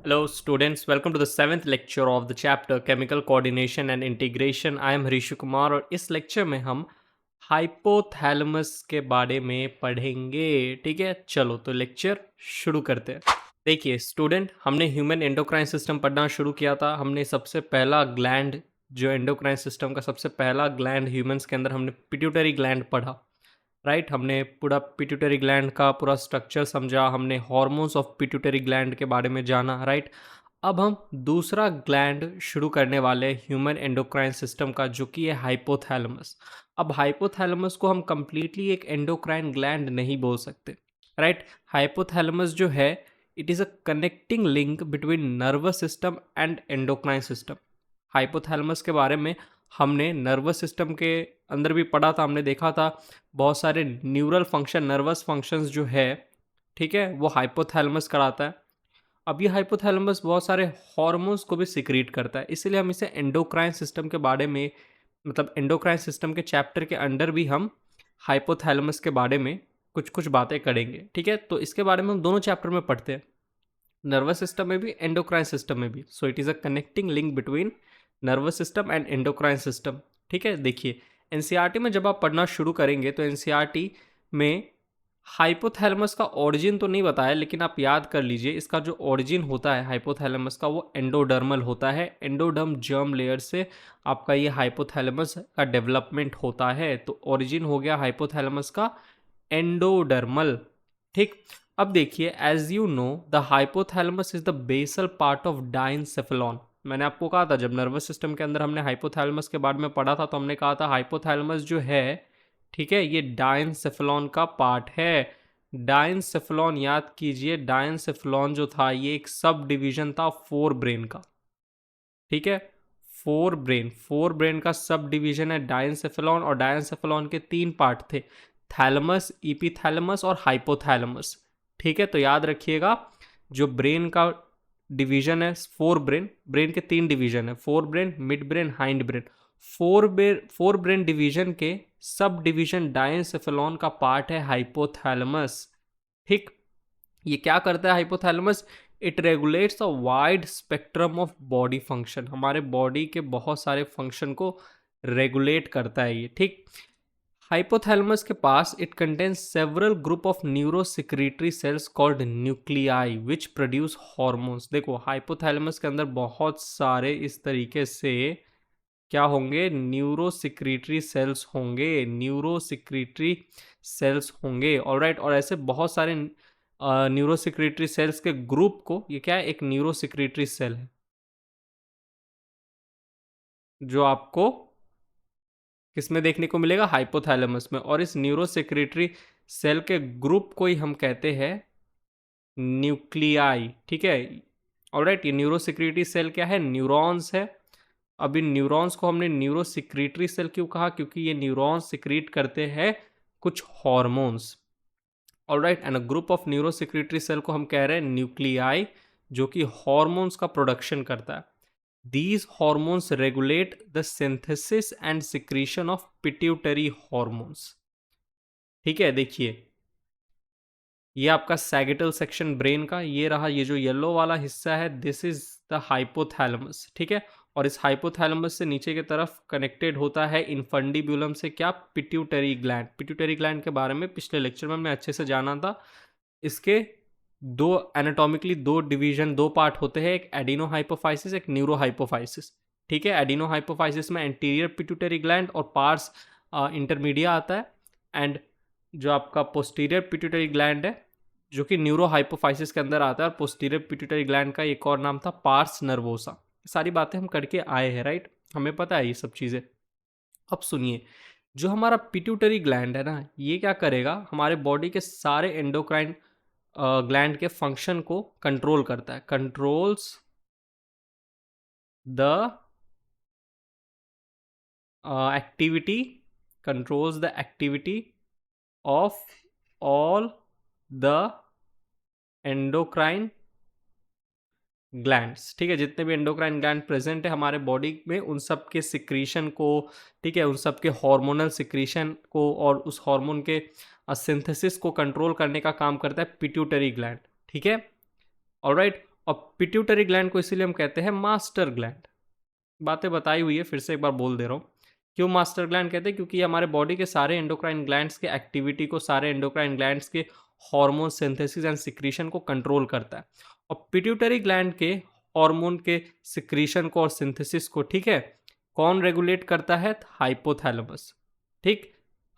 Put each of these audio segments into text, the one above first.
Hello, students. Welcome to the seventh lecture of the chapter Chemical Coordination and Integration. I am Harish Kumar और इस lecture में हम hypothalamus के बारे में पढ़ेंगे। ठीक है, चलो तो लेक्चर शुरू करते हैं। देखिए स्टूडेंट, हमने ह्यूमन एंडोक्राइन सिस्टम पढ़ना शुरू किया था। हमने सबसे पहला ग्लैंड, जो एंडोक्राइन सिस्टम का सबसे पहला ग्लैंड ह्यूमंस के अंदर, हमने पिट्यूटरी ग्लैंड पढ़ा। राइट, हमने पूरा पिट्यूटरी ग्लैंड का पूरा स्ट्रक्चर समझा, हमने हॉर्मोन्स ऑफ पिट्यूटरी ग्लैंड के बारे में जाना। राइट, अब हम दूसरा ग्लैंड शुरू करने वाले ह्यूमन एंडोक्राइन सिस्टम का, जो कि है हाइपोथैलेमस। अब हाइपोथैलेमस को हम कंप्लीटली एक एंडोक्राइन ग्लैंड नहीं बोल सकते। राइट, हाइपोथैलेमस जो है, it is a connecting link between nervous system and endocrine system. Hypothalamus के बारे में हमने नर्वस सिस्टम के अंदर भी पढ़ा था। हमने देखा था बहुत सारे न्यूरल फंक्शन, नर्वस फंक्शंस जो है, ठीक है, वो हाइपोथैलेमस कराता है। अब ये हाइपोथैलेमस बहुत सारे हॉर्मोन्स को भी सिक्रीट करता है, इसीलिए हम इसे एंडोक्राइन सिस्टम के बारे में, मतलब एंडोक्राइन सिस्टम के चैप्टर के अंडर भी हम हाइपोथैलेमस के बारे में कुछ कुछ बातें करेंगे। ठीक है, तो इसके बारे में हम दोनों चैप्टर में पढ़ते हैं, नर्वस सिस्टम में भी, एंडोक्राइन सिस्टम में भी। So it is a connecting link between nervous system and endocrine system. ठीक है, देखिए एनसीईआरटी में जब आप पढ़ना शुरू करेंगे तो एनसीईआरटी में हाइपोथैलेमस का ओरिजिन तो नहीं बताया, लेकिन आप याद कर लीजिए इसका जो ओरिजिन होता है हाइपोथैलेमस का, वो एंडोडर्मल होता है। एंडोडर्म जर्म लेयर से आपका ये हाइपोथैलेमस का डेवलपमेंट होता है, तो ओरिजिन हो गया हाइपोथैलेमस का एंडोडर्मल। ठीक, अब देखिए, as you know the hypothalamus is the basal part of diencephalon. मैंने आपको कहा था, जब नर्वस सिस्टम के अंदर हमने हाइपोथैलेमस के बारे में पढ़ा था, तो हमने कहा था हाइपोथैलेमस जो है, ठीक है, ये डाइनसेफेलॉन का पार्ट है। डाइनसेफेलॉन याद कीजिए, डाइनसेफेलॉन जो था ये एक सब डिवीजन था फोर ब्रेन का। ठीक है, फोर ब्रेन का सब डिवीजन है डाइनसेफेलॉन, और डाइनसेफेलॉन के तीन पार्ट थे, थैलेमस, इपीथैलेमस और हाइपोथैलेमस। ठीक है, तो याद रखिएगा, जो ब्रेन का डिवीजन है फोर ब्रेन, ब्रेन के तीन डिवीजन है, fore brain, mid brain, hind brain. Fore brain division के सब डिवीजन डाइनसेफेलॉन का पार्ट है हाइपोथैलेमस। ठीक, ये क्या करता है hypothalamus? It regulates a wide spectrum of body function. हमारे बॉडी के बहुत सारे फंक्शन को रेगुलेट करता है ये। ठीक, हाइपोथैलेमस के पास it contains several group of neurosecretory cells called nuclei which produce hormones. देखो, हाइपोथैलेमस के अंदर बहुत सारे इस तरीके से क्या होंगे, न्यूरोसिक्रीटरी सेल्स होंगे, न्यूरोसिक्रीटरी सेल्स होंगे। ऑलराइट, और ऐसे बहुत सारे न्यूरोसिक्रीटरी सेल्स के ग्रुप को, ये क्या है, एक न्यूरोसिक्रीटरी सेल है जो आपको किसमें देखने को मिलेगा, हाइपोथैलेमस में। और इस न्यूरोसिक्रीटरी सेल के ग्रुप को ही हम कहते हैं न्यूक्लियाई। ठीक है, ऑलराइट, ये न्यूरोसिक्रीटरी सेल क्या है, न्यूरॉन्स है। अब इन न्यूरॉन्स को हमने न्यूरोसिक्रीटरी सेल क्यों कहा, क्योंकि ये न्यूरॉन्स सिक्रीट करते हैं कुछ hormones. Alright, and a group of neurosecretory cell को हम कह रहे हैं न्यूक्लियाई, जो कि हॉर्मोन्स का प्रोडक्शन करता है। These hormones regulate the synthesis and secretion of pituitary hormones। ठीक है, देखिए ये आपका सैगिटल सेक्शन ब्रेन का, ये रहा, ये जो येलो वाला हिस्सा है, दिस इज द हाइपोथैलेमस। ठीक है, और इस हाइपोथैलेमस से नीचे की तरफ कनेक्टेड होता है इनफंडिब्यूलम से क्या, पिट्यूटरी ग्लैंड। पिट्यूटरी ग्लैंड के बारे में पिछले लेक्चर में हमने अच्छे से जाना था। इसके दो एनाटॉमिकली दो डिवीजन, दो पार्ट होते हैं, एक एडिनो हाइपोफाइसिस, एक न्यूरो हाइपोफाइसिस। ठीक है, एडिनो हाइपोफाइसिस में एंटीरियर पिट्यूटरी ग्लैंड और पार्स इंटरमीडिया आता है, एंड जो आपका पोस्टीरियर पिट्यूटरी ग्लैंड है, जो कि न्यूरो हाइपोफाइसिस के अंदर आता है। और पोस्टीरियर पिट्यूटरी ग्लैंड का एक और नाम था पार्स नर्वोसा। सारी बातें हम करके आए हैं, राइट, हमें पता है ये सब चीज़ें। अब सुनिए, जो हमारा पिट्यूटरी ग्लैंड है ना, ये क्या करेगा, हमारे बॉडी के सारे एंडोक्राइन ग्लैंड के फंक्शन को कंट्रोल करता है, controls the activity, controls the activity of all the endocrine glands. ठीक है, जितने भी एंडोक्राइन ग्लैंड प्रेजेंट है हमारे बॉडी में, उन सब के सिक्रीशन को, ठीक है, उन सब के हार्मोनल सिक्रीशन को और उस हार्मोन के सिंथेसिस को कंट्रोल करने का काम करता है पिट्यूटरी ग्लैंड। ठीक है, ऑलराइट, और पिट्यूटरी ग्लैंड को इसीलिए हम कहते हैं मास्टर ग्लैंड। बातें बताई हुई है, फिर से एक बार बोल दे रहा हूँ। क्यों मास्टर ग्लैंड कहते हैं? क्योंकि ये हमारे बॉडी के सारे एंडोक्राइन ग्लैंड्स के एक्टिविटी को, सारे एंडोक्राइन ग्लैंड्स के हार्मोन सिंथेसिस एंड सिक्रीशन को कंट्रोल करता है। और पिट्यूटरी ग्लैंड के हार्मोन के सिक्रीशन को और सिंथेसिस को, ठीक है, कौन रेगुलेट करता है? हाइपोथैलेमस। ठीक,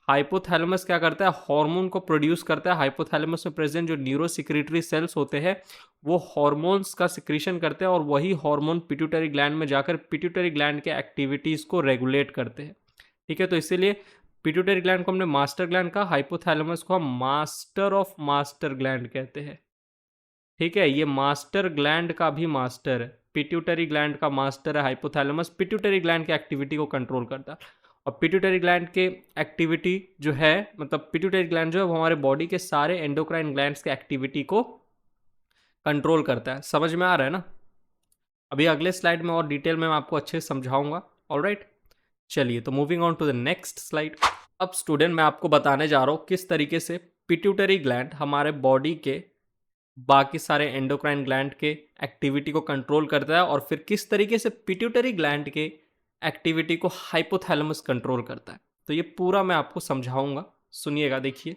हाइपोथैलेमस क्या करता है? हार्मोन को प्रोड्यूस करता है। हाइपोथैलेमस में प्रेजेंट जो न्यूरोसिक्रेटरी सेल्स होते हैं वो हार्मोन्स का सिक्रीशन करते हैं और वही हार्मोन पिट्यूटरी ग्लैंड में जाकर पिट्यूटरी ग्लैंड के एक्टिविटीज को रेगुलेट करते हैं। ठीक है, तो इसीलिए पिट्यूटरी ग्लैंड को हमने मास्टर ग्लैंड कहा, हाइपोथैलेमस को हम मास्टर ऑफ मास्टर ग्लैंड कहते हैं। ठीक है, ये मास्टर ग्लैंड का भी मास्टर है, पिट्यूटरी ग्लैंड का मास्टर है हाइपोथैलेमस, पिट्यूटरी ग्लैंड की एक्टिविटी को कंट्रोल करता है। और पिट्यूटरी ग्लैंड के एक्टिविटी जो है, मतलब पिट्यूटरी ग्लैंड जो है वो हमारे बॉडी के सारे एंडोक्राइन ग्लैंड्स के एक्टिविटी को कंट्रोल करता है। समझ में आ रहा है ना? अभी अगले स्लाइड में और डिटेल में मैं आपको अच्छे से समझाऊंगा। ऑलराइट, चलिए तो moving on to the next slide. अब स्टूडेंट मैं आपको बताने जा रहा हूँ किस तरीके से पिट्यूटरी ग्लैंड हमारे बॉडी के बाकी सारे एंडोक्राइन ग्लैंड के एक्टिविटी को कंट्रोल करता है और फिर किस तरीके से पिट्यूटरी ग्लैंड के एक्टिविटी को हाइपोथैलेमस कंट्रोल करता है। तो ये पूरा मैं आपको समझाऊंगा, सुनिएगा। देखिए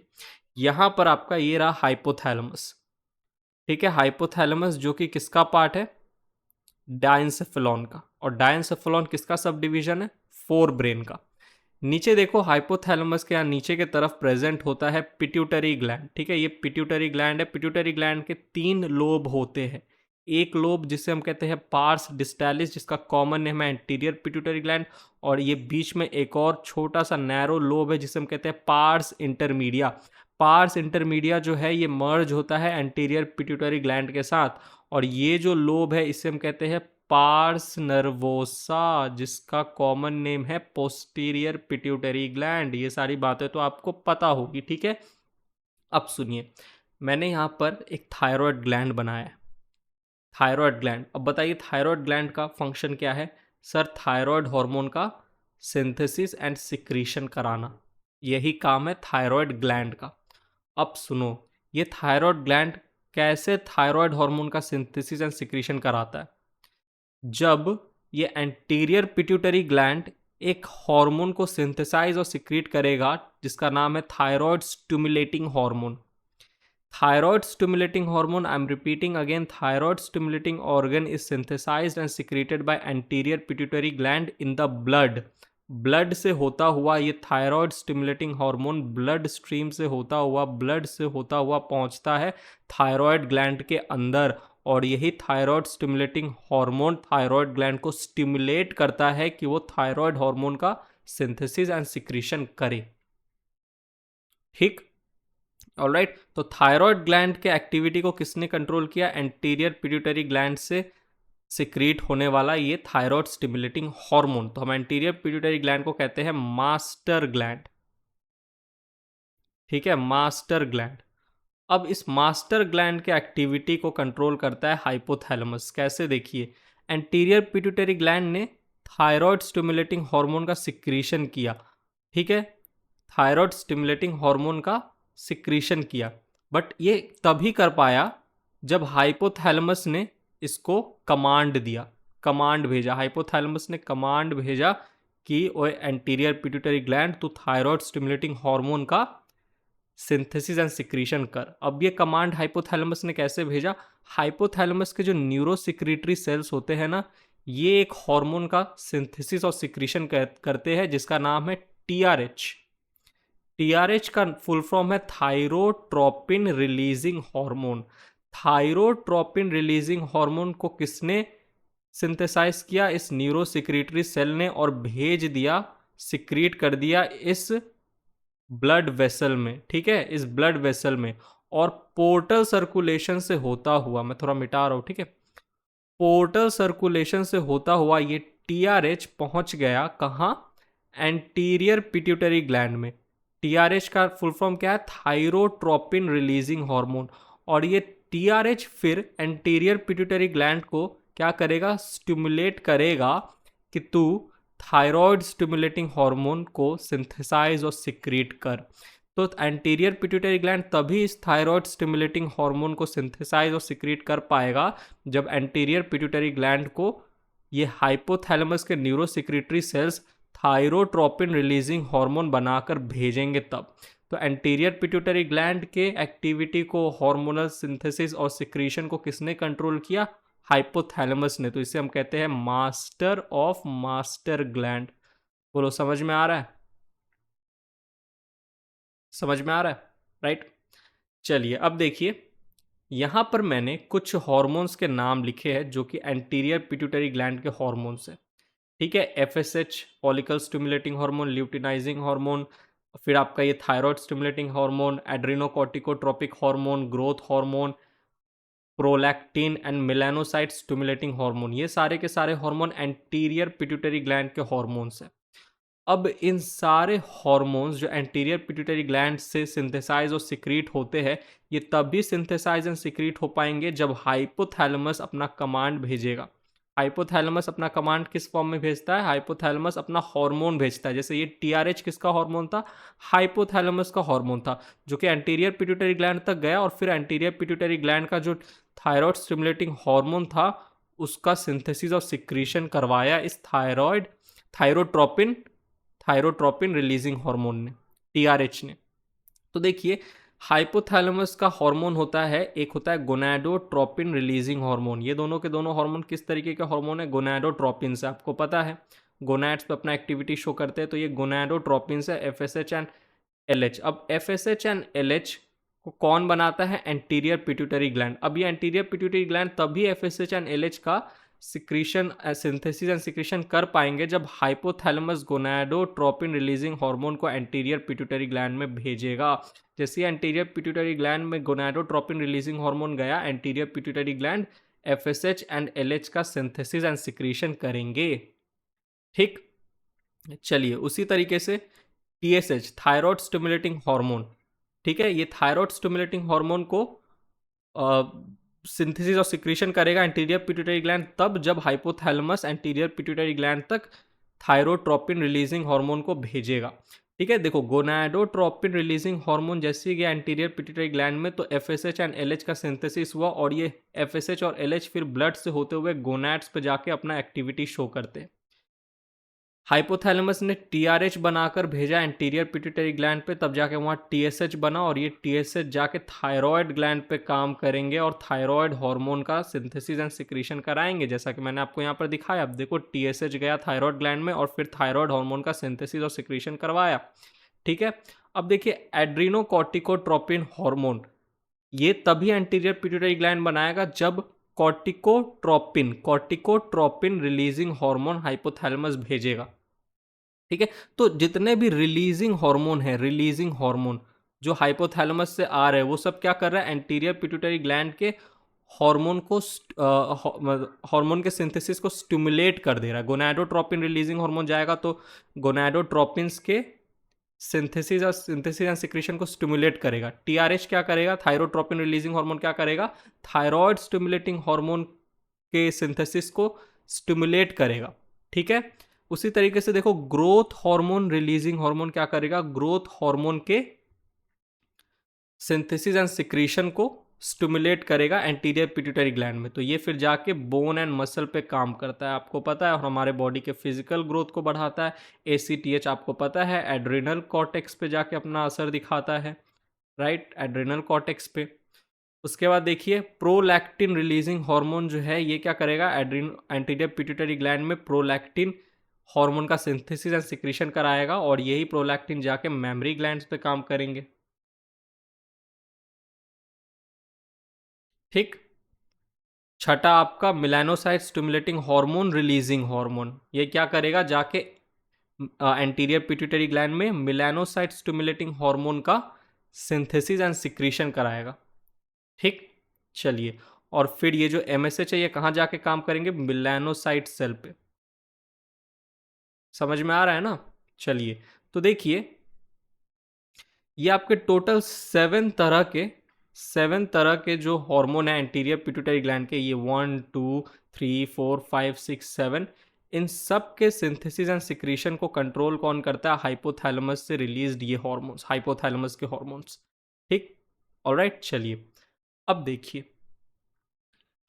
यहां पर आपका ये रहा हाइपोथैलेमस। ठीक है, हाइपोथैलेमस जो कि किसका पार्ट है? डायंसेफेलॉन का। और डायंसेफेलॉन किसका सब डिवीजन है? फोर ब्रेन का। नीचे देखो हाइपोथैलेमस के यहाँ नीचे के तरफ प्रेजेंट होता है पिट्यूटरी ग्लैंड। ठीक है, ये पिट्यूटरी ग्लैंड है। पिट्यूटरी ग्लैंड के 3 लोब होते हैं। एक लोब जिसे हम कहते हैं पार्स डिस्टैलिस, जिसका कॉमन नेम है एंटीरियर पिट्यूटरी ग्लैंड, और ये बीच में एक और छोटा सा नैरो लोब है जिसे हम कहते हैं पार्स इंटरमीडिया। पार्स इंटरमीडिया जो है ये मर्ज होता है एंटीरियर पिट्यूटरी ग्लैंड के साथ, और ये जो लोब है इसे हम कहते हैं पार्स नर्वोसा, जिसका कॉमन नेम है पोस्टीरियर पिट्यूटरी ग्लैंड। ये सारी बातें तो आपको पता होगी। ठीक है, अब सुनिए, मैंने यहाँ पर एक थायराइड ग्लैंड बनाया है। थायराइड ग्लैंड, अब बताइए थायराइड ग्लैंड का फंक्शन क्या है? सर, थायराइड हार्मोन का सिंथेसिस एंड सिक्रीशन कराना, यही काम है थायराइड ग्लैंड का। अब सुनो, ये थायराइड ग्लैंड कैसे थायराइड हार्मोन का सिंथेसिस एंड सिक्रीशन कराता है? जब ये एंटीरियर पिट्यूटरी ग्लैंड एक हार्मोन को सिंथेसाइज और सिक्रीट करेगा जिसका नाम है thyroid stimulating hormone. Thyroid stimulating hormone, I'm repeating again, thyroid stimulating organ is synthesized and secreted by anterior pituitary gland in the blood. Blood से होता हुआ ये thyroid stimulating hormone blood stream से होता हुआ, ब्लड से होता हुआ पहुंचता है थायराइड ग्लैंड के अंदर, और यही thyroid stimulating hormone thyroid gland को स्टिमुलेट करता है कि वो थायराइड हार्मोन का सिंथेसिस एंड सिक्रीशन करे। ठीक, ऑलराइट, तो थायराइड ग्लैंड के एक्टिविटी को किसने कंट्रोल किया? एंटीरियर पिट्यूटरी ग्लैंड से सिक्रीट होने वाला ये थायराइड स्टिमुलेटिंग हार्मोन। तो हम एंटीरियर पिट्यूटरी ग्लैंड को कहते हैं मास्टर ग्लैंड। ठीक है, मास्टर ग्लैंड। अब इस मास्टर ग्लैंड के एक्टिविटी को कंट्रोल करता है हाइपोथैलेमस। कैसे? देखिए, एंटीरियर पिट्यूटरी ग्लैंड ने थायराइड स्टिमुलेटिंग हार्मोन का सिक्रीशन किया। ठीक है, थायराइड स्टिमुलेटिंग हार्मोन का सिक्रीशन किया, बट ये तभी कर पाया जब हाइपोथैलेमस ने इसको कमांड दिया, कमांड भेजा। हाइपोथैलेमस ने कमांड भेजा कि ओए एंटीरियर पिट्यूटरी ग्लैंड, तू थायराइड स्टिमुलेटिंग हार्मोन का सिंथेसिस एंड सिक्रीशन कर। अब ये कमांड हाइपोथैलेमस ने कैसे भेजा? हाइपोथैलेमस के जो न्यूरोसिक्रेटरी सेल्स होते हैं ना, ये एक हार्मोन का सिंथेसिस और सिक्रीशन करते हैं जिसका नाम है टीआरएच। टीआरएच का फुल फॉर्म है thyrotropin releasing hormone. Thyrotropin releasing hormone को किसने सिंथेसाइज किया? इस न्यूरोसिक्रेटरी सेल ने, और भेज दिया, सिक्रीट कर दिया इस ब्लड वेसल में। ठीक है, इस ब्लड वेसल में, और पोर्टल सर्कुलेशन से होता हुआ, मैं थोड़ा मिटा रहा हूं, ठीक है, पोर्टल सर्कुलेशन से होता हुआ ये टीआरएच पहुंच गया कहां? एंटीरियर पिट्यूटरी ग्लैंड में। टीआरएच का फुल फॉर्म क्या है? Thyrotropin releasing hormone. और ये टीआरएच फिर एंटीरियर पिट्यूटरी ग्लैंड को क्या करेगा? स्टिमुलेट करेगा कि तू थायराइड स्टिमुलेटिंग हार्मोन को सिंथेसाइज और सिक्रीट कर। तो एंटीरियर पिट्यूटरी ग्लैंड तभी इस थायराइड स्टिमुलेटिंग हार्मोन को सिंथेसाइज और सिक्रीट कर पाएगा जब एंटीरियर पिट्यूटरी ग्लैंड को ये हाइपोथैलेमस के neurosecretory cells thyrotropin releasing hormone बनाकर भेजेंगे तब। तो एंटीरियर पिट्यूटरी ग्लैंड के एक्टिविटी को, हार्मोनल सिंथेसिस और सिक्रीशन को किसने कंट्रोल किया? हाइपोथैलेमस ने। तो इसे हम कहते हैं मास्टर ऑफ मास्टर ग्लैंड। बोलो, समझ में आ रहा है? समझ में आ रहा है, राइट? चलिए अब देखिए, यहां पर मैंने कुछ हॉर्मोन्स के नाम लिखे हैं जो कि एंटीरियर पिट्यूटरी ग्लैंड के हॉर्मोन्स हैं। ठीक है, FSH follicle stimulating hormone, luteinizing hormone, फिर आपका ये thyroid stimulating hormone, adrenocorticotropic hormone, growth hormone, prolactin and melanocyte stimulating hormone. ये सारे के सारे हार्मोन एंटीरियर पिट्यूटरी ग्लैंड के हार्मोन्स हैं। अब इन सारे हॉर्मोन्स जो एंटीरियर पिट्यूटरी ग्लैंड से सिंथेसाइज और सिक्रीट होते हैं, ये तभी सिंथेसाइज एंड सिक्रीट हो पाएंगे जब हाइपोथैलेमस अपना कमांड भेजेगा। हाइपोथैलेमस अपना कमांड किस फॉर्म में भेजता है? हाइपोथैलेमस अपना हार्मोन भेजता है। जैसे ये टीआरएच किसका हार्मोन था? हाइपोथैलेमस का हार्मोन था, जो कि एंटीरियर पिट्यूटरी ग्लैंड तक गया और फिर एंटीरियर पिट्यूटरी ग्लैंड का जो थायराइड स्टिमुलेटिंग हार्मोन था उसका सिंथेसिस और सिक्रीशन करवाया इस थायरोट्रोपिन रिलीजिंग हार्मोन ने, टीआरएच ने। तो देखिए, हाइपोथैलेमस का हार्मोन होता है, एक होता है गोनाडोट्रोपिन रिलीजिंग हार्मोन। ये दोनों के दोनों हार्मोन किस तरीके के हार्मोन है? गोनाडोट्रोपिन से। आपको पता है गोनाड्स पे अपना एक्टिविटी शो करते हैं, तो ये गोनाडोट्रोपिन से, एफएसएच एंड एलएच। अब एफएसएच एंड एलएच को कौन बनाता है? Anterior pituitary gland. अब ये एंटीरियर पिट्यूटरी ग्लैंड तभी एफएसएच एंड एलएच का सिक्रीशन, सिंथेसिस एंड सिक्रीशन कर पाएंगे जब हाइपोथैलेमस गोनाडोट्रोपिन रिलीजिंग हार्मोन को एंटीरियर पिट्यूटरी ग्लैंड में भेजेगा। जैसे एंटीरियर पिट्यूटरी ग्लैंड में गोनाडोट्रोपिन रिलीजिंग हार्मोन गया, anterior pituitary gland FSH and LH का सिंथेसिस एंड सिक्रीशन करेंगे। ठीक, चलिए उसी तरीके से टीएसएच, थायराइड स्टिमुलेटिंग हार्मोन। ठीक है, ये थायराइड स्टिमुलेटिंग हार्मोन को सिंथेसिस और सिक्रीशन करेगा एंटीरियर पिट्यूटरी ग्लैंड तब जब हाइपोथैलेमस एंटीरियर पिट्यूटरी ग्लैंड तक थायरोट्रोपिन रिलीजिंग हार्मोन को भेजेगा। ठीक है, देखो गोनाडोट्रोपिन रिलीजिंग हार्मोन जैसे ही गया एंटीरियर पिट्यूटरी ग्लैंड में, तो एफएसएच एंड एलएच का सिंथेसिस हुआ और ये एफएसएच और एलएच फिर ब्लड से होते हुए गोनाड्स पे जाके अपना एक्टिविटी शो करते हैं। हाइपोथैलेमस ने टीआरएच बनाकर भेजा एंटीरियर पिट्यूटरी ग्लैंड पे, तब जाके वहाँ टीएसएच बना और ये टीएसएच जाके थायराइड ग्लैंड पे काम करेंगे और थायराइड हार्मोन का सिंथेसिस एंड सिक्रीशन कराएंगे, जैसा कि मैंने आपको यहाँ पर दिखाया। अब देखो, टीएसएच गया थायराइड ग्लैंड में और फिर थायराइड हार्मोन का सिंथेसिस और सिक्रीशन करवाया। ठीक है, अब देखिए एड्रेनोकॉर्टिकोट्रोपिन हार्मोन, ये तभी एंटीरियर पिट्यूटरी ग्लैंड बनाएगा जब कॉर्टिकोट्रोपिन रिलीजिंग हार्मोन हाइपोथैलेमस भेजेगा। ठीक है, तो जितने भी रिलीजिंग हार्मोन है, रिलीजिंग हार्मोन जो हाइपोथैलेमस से आ रहे हैं, वो सब क्या कर रहा है? एंटीरियर पिट्यूटरी ग्लैंड के हार्मोन को, हार्मोन के सिंथेसिस को स्टिमुलेट कर दे रहा है। गोनाडोट्रोपिन रिलीजिंग हार्मोन जाएगा तो गोनाडोट्रोपिन्स के सिंथेसिस एंड सिक्रीशन को स्टिमुलेट करेगा। टीआरएच क्या करेगा? थायरोट्रोपिन रिलीजिंग हार्मोन क्या करेगा? थायराइड स्टिमुलेटिंग हार्मोन के सिंथेसिस को स्टिमुलेट करेगा। ठीक है, उसी तरीके से देखो ग्रोथ हार्मोन रिलीजिंग हार्मोन क्या करेगा? ग्रोथ हार्मोन के सिंथेसिस एंड सिक्रीशन को स्टिमुलेट करेगा एंटीरियर पिट्यूटरी ग्लैंड में। तो ये फिर जाके बोन एंड मसल पे काम करता है, आपको पता है, और हमारे बॉडी के फिजिकल ग्रोथ को बढ़ाता है। एसीटीएच आपको पता है एड्रिनल कॉर्टेक्स पे जाके अपना असर दिखाता है, राइट, एड्रिनल कॉर्टेक्स पे। उसके बाद देखिए प्रोलैक्टिन रिलीजिंग हार्मोन जो है ये क्या करेगा? एंटीरियर पिट्यूटरी ग्लैंड में प्रोलैक्टिन हार्मोन का सिंथेसिस एंड सिक्रीशन कराएगा और यही प्रोलैक्टिन जाके मेमोरी ग्लैंड्स पे काम करेंगे। ठीक, छठा आपका melanocyte stimulating hormone releasing hormone, ये क्या करेगा? जाके एंटीरियर पिट्यूटरी ग्लैंड में मेलानोसाइट स्टिमुलेटिंग हार्मोन का सिंथेसिस एंड सिक्रीशन कराएगा। ठीक, चलिए, और फिर ये जो एमएसएच है ये कहाँ जाके काम करेंगे? मेलानोसाइट सेल पे। समझ में आ रहा है ना? चलिए, तो देखिए ये आपके टोटल 7 तरह के जो हार्मोन है एंटीरियर पिट्यूटरी ग्लैंड के, ये 1 2 3 4 5 6 7, इन सब के सिंथेसिस एंड सिक्रीशन को कंट्रोल कौन करता है? हाइपोथैलेमस से रिलीज्ड ये हार्मोन्स, हाइपोथैलेमस के हार्मोन्स। ठीक, ऑलराइट। चलिए अब देखिए,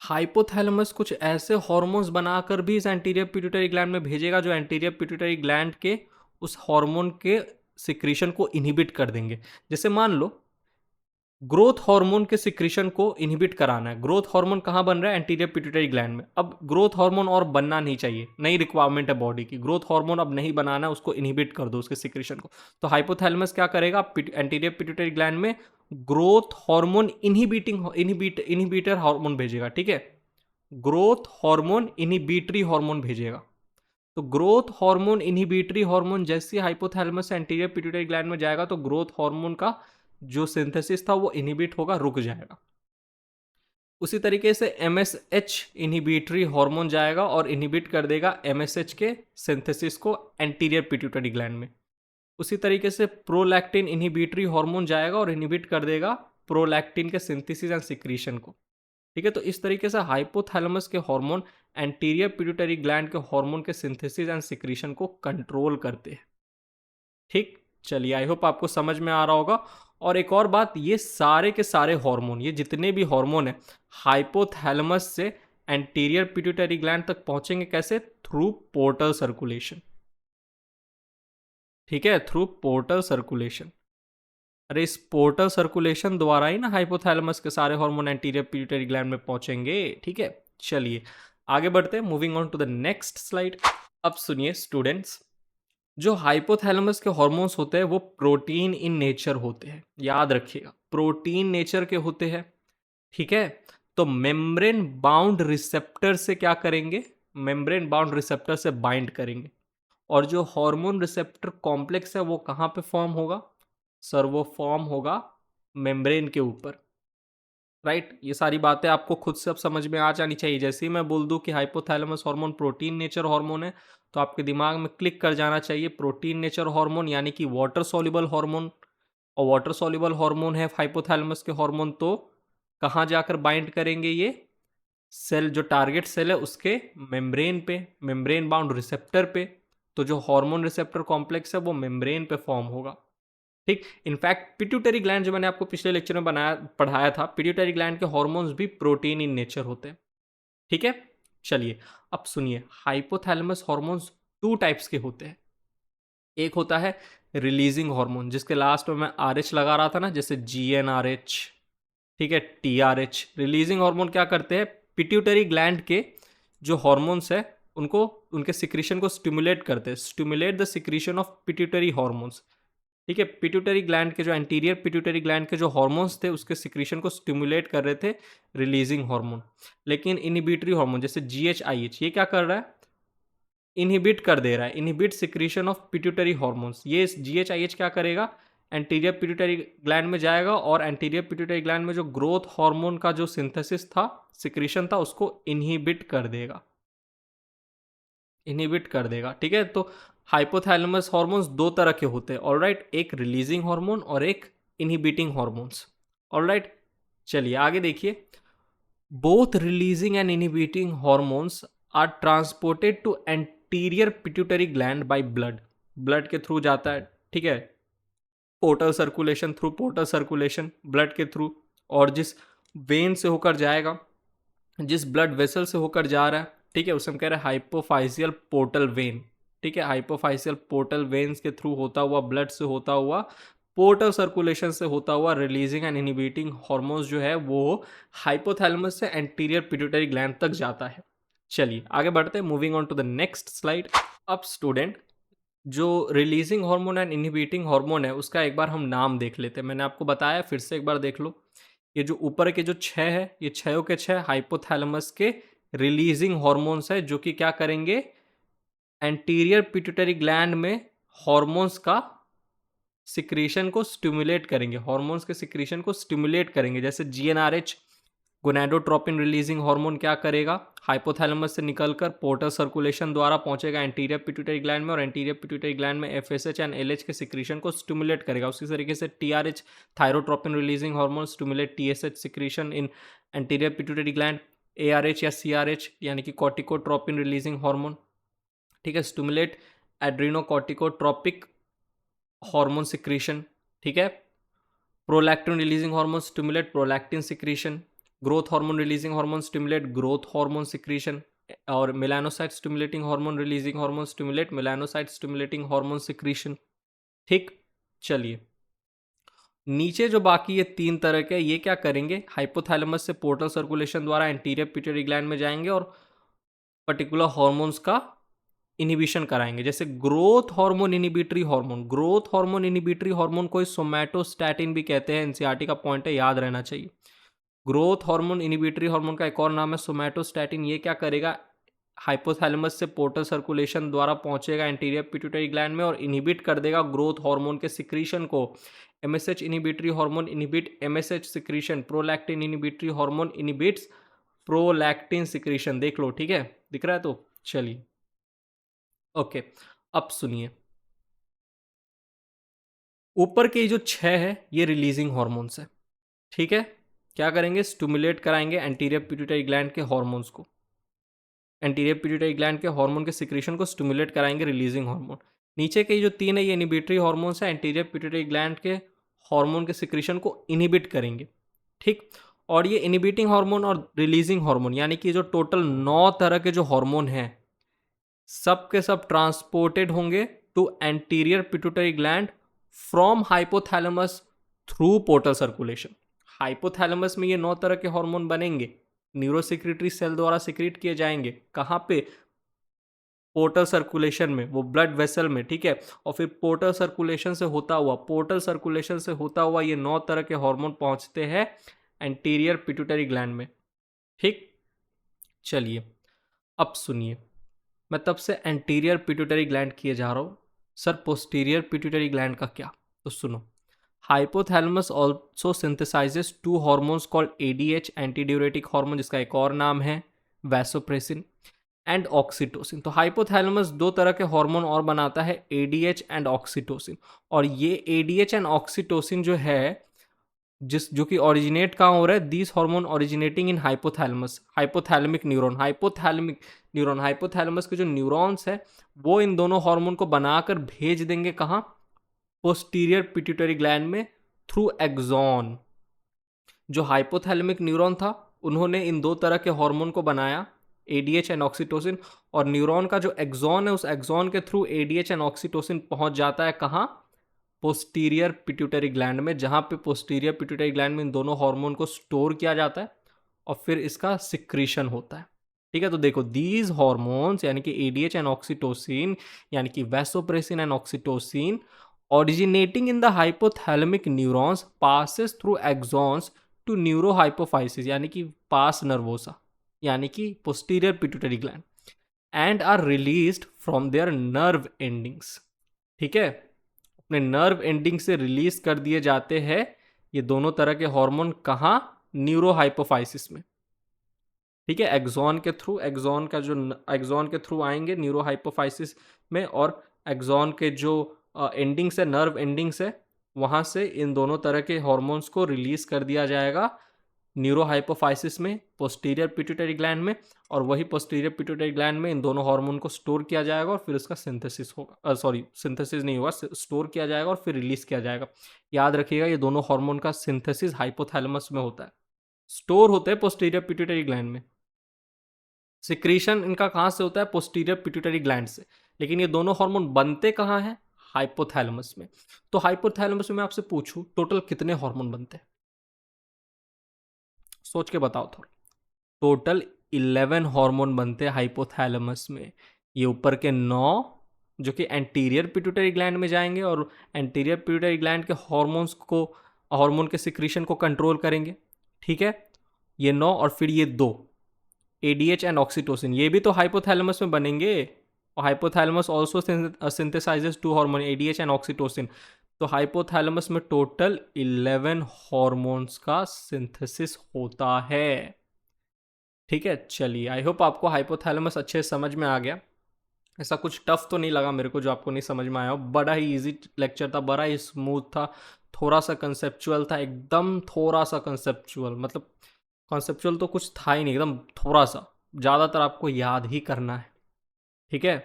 हाइपोथैलेमस कुछ ऐसे हार्मोन्स बनाकर भी इस एंटीरियर पिट्यूटरी ग्लैंड में भेजेगा जो एंटीरियर पिट्यूटरी ग्लैंड के उस हार्मोन के सिक्रीशन को इनहिबिट कर देंगे। जैसे मान लो ग्रोथ हार्मोन के सिक्रीशन को इनहिबिट कराना है। ग्रोथ हार्मोन कहाँ बन रहा है? एंटीरियर पिट्यूटरी ग्लैंड में। अब ग्रोथ हार्मोन और बनना नहीं चाहिए, नई रिक्वायरमेंट है बॉडी की, ग्रोथ हार्मोन अब नहीं बनाना है, उसको इनहिबिट कर दो उसके सिक्रीशन को। तो हाइपोथैलेमस क्या करेगा? एंटीरियर पिट्यूटरी ग्लैंड में ग्रोथ हार्मोन इनहिबिटर हार्मोन भेजेगा। ठीक है, ग्रोथ हार्मोन इनहिबिटरी हार्मोन भेजेगा। तो ग्रोथ हार्मोन इनहिबिटरी हार्मोन जैसे हाइपोथैलेमस से एंटीरियर पिट्यूटरी ग्लैंड में जाएगा तो ग्रोथ हार्मोन का जो सिंथेसिस था वो इनहिबिट होगा, रुक जाएगा। उसी तरीके से एमएसएच इनहिबिटरी हार्मोन जाएगा और इनहिबिट कर देगा एमएसएच के सिंथेसिस को एंटीरियर पिट्यूटरी ग्लैंड में। उसी तरीके से प्रोलैक्टिन इनहिबिटरी हार्मोन जाएगा और इनहिबिट कर देगा प्रोलैक्टिन के सिंथेसिस एंड सिक्रीशन को। ठीक है, तो इस तरीके से हाइपोथैलेमस के हार्मोन एंटीरियर पिट्यूटरी ग्लैंड के हार्मोन के सिंथेसिस एंड सिक्रीशन को कंट्रोल करते हैं। ठीक, चलिए आई होप आपको समझ में आ रहा होगा। और एक और बात, ये सारे के सारे हार्मोन, ये जितने भी हार्मोन है हाइपोथैलेमस से एंटीरियर पिट्यूटरी ग्लैंड तक पहुंचेंगे कैसे? Through portal circulation. ठीक है, थ्रू पोर्टल सर्कुलेशन। अरे इस पोर्टल सर्कुलेशन द्वारा ही ना हाइपोथैलेमस के सारे हार्मोन एंटीरियर पिट्यूटरी ग्लैंड में पहुंचेंगे। ठीक है, चलिए आगे बढ़ते हैं, moving on to the next slide. अब सुनिए स्टूडेंट्स, जो हाइपोथैलेमस के हार्मोन्स होते हैं वो प्रोटीन इन नेचर होते हैं, याद रखिएगा प्रोटीन नेचर के होते हैं। ठीक है, तो मेम्ब्रेन बाउंड रिसेप्टर से क्या करेंगे? मेम्ब्रेन बाउंड रिसेप्टर से बाइंड करेंगे। और जो हार्मोन रिसेप्टर कॉम्प्लेक्स है वो कहाँ पे फॉर्म होगा? सर वो फॉर्म होगा मेम्ब्रेन के ऊपर। राइट, ये सारी बातें आपको खुद से अब समझ में आ जानी चाहिए। जैसे ही मैं बोल दूं कि hypothalamus hormone protein nature hormone है तो आपके दिमाग में क्लिक कर जाना चाहिए प्रोटीन नेचर हार्मोन यानी कि वाटर सॉल्युबल हार्मोन। और वाटर सॉल्युबल हार्मोन है हाइपोथैलेमस के हार्मोन, तो कहाँ जाकर बाइंड करेंगे? ये सेल, जो टारगेट सेल है उसके मेम्ब्रेन पे, मेम्ब्रेन बाउंड रिसेप्टर पे। तो जो हार्मोन रिसेप्टर कॉम्प्लेक्स है वो मेम्ब्रेन पे फॉर्म होगा। ठीक, इनफैक्ट पिट्यूटरी ग्लैंड जो मैंने आपको पिछले लेक्चर में पढ़ाया था, पिट्यूटरी ग्लैंड के हार्मोन्स भी प्रोटीन इन नेचर होते हैं। ठीक है, चलिए अब सुनिए, हाइपोथैलेमस हार्मोन्स टू टाइप्स के होते हैं। एक होता है रिलीजिंग हार्मोन, जिसके लास्ट में मैं RH लगा रहा था ना, जैसे GnRH। ठीक है, TRH। रिलीजिंग हार्मोन क्या करते हैं? पिट्यूटरी ग्लैंड के जो हार्मोन्स है उनको, उनके सिक्रीशन को स्टिमुलेट करते हैं, stimulate the secretion of pituitary hormones. ठीक है, पिट्यूटरी ग्लैंड के जो एंटीरियर पिट्यूटरी ग्लैंड के जो हार्मोन्स थे उसके सिक्रीशन को स्टिमुलेट कर रहे थे रिलीजिंग हार्मोन। लेकिन इनहिबिटरी हार्मोन जैसे GHIH ये क्या कर रहा है? इनहिबिट कर दे रहा है, inhibit secretion of pituitary hormones. ये GHIH क्या करेगा? एंटीरियर पिट्यूटरी ग्लैंड में जाएगा और एंटीरियर पिट्यूटरी ग्लैंड में जो ग्रोथ हार्मोन का जो सिंथेसिस था, सिक्रीशन था, उसको इनहिबिट कर देगा, इनहिबिट कर देगा। ठीक है, तो हाइपोथैलेमस हार्मोन्स दो तरह के होते हैं, ऑलराइट, एक रिलीजिंग हार्मोन और एक इनहिबिटिंग हार्मोन्स। ऑलराइट, चलिए आगे देखिए, both releasing and inhibiting hormones are transported to anterior pituitary gland by blood. Blood के थ्रू जाता है। ठीक है, portal circulation, through portal circulation, blood के थ्रू। और जिस वेन से होकर जाएगा, जिस ब्लड वेसल से होकर जा रहा है, ठीक है, उसे हम कह रहे हैं हाइपोफाइसियल पोर्टल वेन। ठीक है, हाइपोफाइसियल पोर्टल वेन्स के थ्रू होता हुआ, ब्लड से होता हुआ, पोर्टल सर्कुलेशन से होता हुआ रिलीजिंग एंड इनहिबिटिंग हार्मोन्स जो है वो हाइपोथैलेमस से एंटीरियर पिट्यूटरी ग्लैंड तक जाता है। चलिए आगे बढ़ते हैं, moving on to the next slide. अब स्टूडेंट, जो releasing hormone and inhibiting hormone है उसका एक बार हम नाम देख लेते हैं। मैंने आपको बताया, फिर से एक बार देख लो। ये जो ऊपर के जो 6 है, ये 6 के 6 हाइपोथैलेमस के रिलीजिंग हार्मोन्स है जो कि क्या करेंगे? एंटीरियर पिट्यूटरी ग्लैंड में हार्मोन्स का सिक्रीशन को स्टिमुलेट करेंगे, हार्मोन्स के सिक्रीशन को स्टिमुलेट करेंगे। जैसे GnRH, गोनाडोट्रोपिन रिलीजिंग हार्मोन, क्या करेगा? हाइपोथैलेमस से निकलकर पोर्टल सर्कुलेशन द्वारा पहुंचेगा एंटीरियर पिट्यूटरी ग्लैंड में और एंटीरियर पिट्यूटरी ग्लैंड में FSH एंड LH के सिक्रीशन को स्टिमुलेट करेगा। उसी तरीके से TRH, thyrotropin releasing hormone, stimulate TSH secretion इन एंटीरियर पिट्यूटरी ग्लैंड। ARH या CRH यानी कि कॉर्टिकोट्रोपिन रिलीजिंग हार्मोन, ठीक है, स्टिमुलेट एड्रीनोकॉर्टिकोट्रोपिक हार्मोन सिक्रीशन, ठीक है, prolactin releasing hormone stimulate prolactin secretion, growth hormone releasing hormone stimulate growth hormone secretion, और melanocyte stimulating hormone releasing hormone stimulate melanocyte stimulating hormone secretion. ठीक, चलिए नीचे जो बाकी ये 3 तरह के ये क्या करेंगे, हाइपोथैलेमस से पोर्टल सर्कुलेशन द्वारा एंटीरियर पिट्यूटरी ग्लैंड में जाएंगे और पर्टिकुलर हार्मोन्स का इनिबिशन कराएंगे। जैसे growth hormone inhibitory hormone, growth hormone inhibitory hormone को सोमैटोस्टैटिन भी कहते हैं, एनसीईआरटी का पॉइंट है, याद रहना चाहिए। ग्रोथ हार्मोन इनिबिटरी हार्मोन का एक और नाम है सोमैटोस्टैटिन। ये क्या करेगा, हाइपोथैलेमस से पोर्टल सर्कुलेशन द्वारा पहुंचेगा एंटीरियर पिट्यूटरी ग्लैंड में और इनिबिट कर देगा ग्रोथ हार्मोन के सिक्रीशन को। MSH inhibitory hormone inhibit MSH secretion, prolactin inhibitory hormone inhibits prolactin secretion. देख लो, ठीक है, दिख रहा है तो चलिए ओके। अब सुनिए, ऊपर के जो 6 है ये रिलीजिंग हार्मोन्स है, ठीक है। क्या करेंगे, स्टिमुलेट कराएंगे एंटीरियर पिट्यूटरी ग्लैंड के हार्मोन्स को, एंटीरियर पिट्यूटरी ग्लैंड के हार्मोन के सिक्रीशन को स्टिमुलेट कराएंगे, रिलीजिंग हार्मोन। नीचे के जो 3 है ये इनिबिटरी हार्मोन्स है, एंटीरियर पिट्यूटरी ग्लैंड के हार्मोन के सिक्रीशन को इनिबिट करेंगे, ठीक। और ये इनिबिटिंग हार्मोन और रिलीजिंग हार्मोन यानी कि जो टोटल 9 तरह के जो हार्मोन हैं सब के सब ट्रांसपोर्टेड होंगे to anterior pituitary gland from hypothalamus through portal circulation. Hypothalamus में ये 9 तरह के हार्मोन बनेंगे, न्यूरोसिक्रेटरी सेल द्वारा सिक्रीट किए जाएंगे, कहाँ पे, पोर्टल सर्कुलेशन में, वो ब्लड वेसल में, ठीक है। और फिर पोर्टल सर्कुलेशन से होता हुआ ये 9 तरह के हार्मोन पहुंचते हैं एंटीरियर पिट्यूटरी ग्लैंड में, ठीक। चलिए अब सुनिए, मैं तब से एंटीरियर पिट्यूटरी ग्लैंड किए जा रहा हूँ, सर पोस्टीरियर पिट्यूटरी ग्लैंड का क्या, तो सुनो। Hypothalamus also synthesises 2 hormones called ADH, anti diuretic hormone, जिसका एक और नाम है वैसोप्रेसिन, एंड ऑक्सीटोसिन। तो हाइपोथैलेमस 2 तरह के हार्मोन और बनाता है, एडीएच एंड ऑक्सीटोसिन। और ये एडीएच एंड ऑक्सीटोसिन जो है, जो कि ओरिजिनेट कहाँ हो रहा है, these hormone originating in hypothalamus, hypothalamic neuron, hypothalamus के जो न्यूरॉन्स है वो इन दोनों हार्मोन को बनाकर भेज देंगे कहाँ, पोस्टीरियर पिट्यूटरी ग्लैंड में थ्रू एक्सॉन। जो हाइपोथैलेमिक न्यूरॉन था उन्होंने इन 2 तरह के हार्मोन को बनाया, एडीएच एंड ऑक्सीटोसिन, और न्यूरॉन का जो एक्सॉन है उस एक्सॉन के थ्रू एडीएच एंड ऑक्सीटोसिन पहुंच जाता है कहाँ, पोस्टीरियर पिट्यूटरी ग्लैंड में, जहां पे पोस्टीरियर पिट्यूटरी ग्लैंड में इन दोनों हार्मोन को स्टोर किया जाता है और फिर इसका सिक्रीशन होता है, ठीक है। तो देखो, दीज हार्मोन्स यानी कि एडीएच एंड ऑक्सीटोसिन यानी कि vasopressin and oxytocin originating in the hypothalamic neurons passes through axons to neurohypophysis यानी कि पास नर्वोसा यानी कि posterior pituitary gland and are released from their nerve endings, ठीक है। अपने नर्व एंडिंग से रिलीज कर दिए जाते हैं ये दोनों तरह के हार्मोन, कहाँ, न्यूरोहाइपोफाइसिस में, ठीक है। एक्सॉन के थ्रू आएंगे न्यूरोहाइपोफाइसिस में, और एक्सॉन के जो एंडिंग्स है, नर्व एंडिंग्स है, वहाँ से इन दोनों तरह के हार्मोन्स को रिलीज कर दिया जाएगा न्यूरोहाइपोफाइसिस में, पोस्टीरियर पिट्यूटरी ग्लैंड में, और वही पोस्टीरियर पिट्यूटरी ग्लैंड में इन दोनों हार्मोन को स्टोर किया जाएगा और फिर इसका सिंथेसिस होगा, सिंथेसिस नहीं होगा, स्टोर किया जाएगा और फिर रिलीज किया जाएगा। याद रखिएगा, ये दोनों हार्मोन का सिंथेसिस हाइपोथैलेमस में होता है, स्टोर होते हैं पोस्टीरियर पिट्यूटरी ग्लैंड में, सिक्रीशन इनका कहाँ से होता है, पोस्टीरियर पिट्यूटरी ग्लैंड से। लेकिन ये दोनों हार्मोन बनते कहाँ हैं, हाइपोथैलेमस में। तो हाइपोथैलेमस में मैं आपसे पूछूं टोटल कितने हार्मोन बनते हैं, सोच के बताओ थोड़ा। टोटल 11 हार्मोन बनते हैं हाइपोथैलेमस में। ये ऊपर के 9 जो कि एंटीरियर पिट्यूटरी ग्लैंड में जाएंगे और एंटीरियर पिट्यूटरी ग्लैंड के हार्मोन के सिक्रीशन को कंट्रोल करेंगे, ठीक है। ये 9 और फिर ये 2 एडीएच एंड ऑक्सीटोसिन, ये भी तो हाइपोथैलेमस में बनेंगे। Hypothalamus also synthesises 2 hormone ADH and oxytocin. तो हाइपोथैलेमस में टोटल 11 हार्मोन्स का सिंथेसिस होता है, ठीक है। चलिए, आई होप आपको हाइपोथैलेमस अच्छे समझ में आ गया, ऐसा कुछ टफ तो नहीं लगा मेरे को जो आपको नहीं समझ में आया हो। बड़ा ही इजी लेक्चर था, बड़ा ही स्मूथ था, थोड़ा सा कंसेप्चुअल था, एकदम थोड़ा सा कंसेप्चुअल, मतलब कॉन्सेप्चुअल तो कुछ था ही नहीं, एकदम थोड़ा सा, ज़्यादातर आपको याद ही करना है, ठीक है।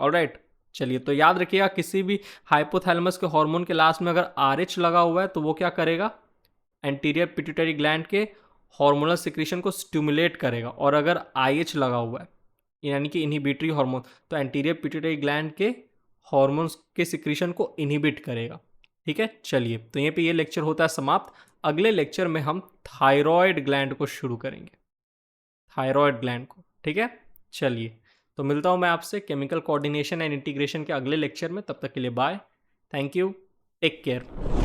ऑलराइट, चलिए तो याद रखिएगा किसी भी हाइपोथैलेमस के हार्मोन के लास्ट में अगर RH लगा हुआ है तो वो क्या करेगा, एंटीरियर पिट्यूटरी ग्लैंड के हार्मोनल सिक्रीशन को स्टिमुलेट करेगा, और अगर IH लगा हुआ है यानी कि इनहिबिटरी हार्मोन, तो एंटीरियर पिट्यूटरी ग्लैंड के हार्मोन्स के सिक्रीशन को इनहिबिट करेगा। ठीक है, चलिए तो यहीं पे ये लेक्चर होता है समाप्त। अगले लेक्चर में हम थायराइड ग्लैंड को शुरू करेंगे, थायराइड ग्लैंड को। ठीक है, चलिए तो मिलता हूँ मैं आपसे केमिकल कोऑर्डिनेशन एंड इंटीग्रेशन के अगले लेक्चर में। तब तक के लिए bye, thank you, take care.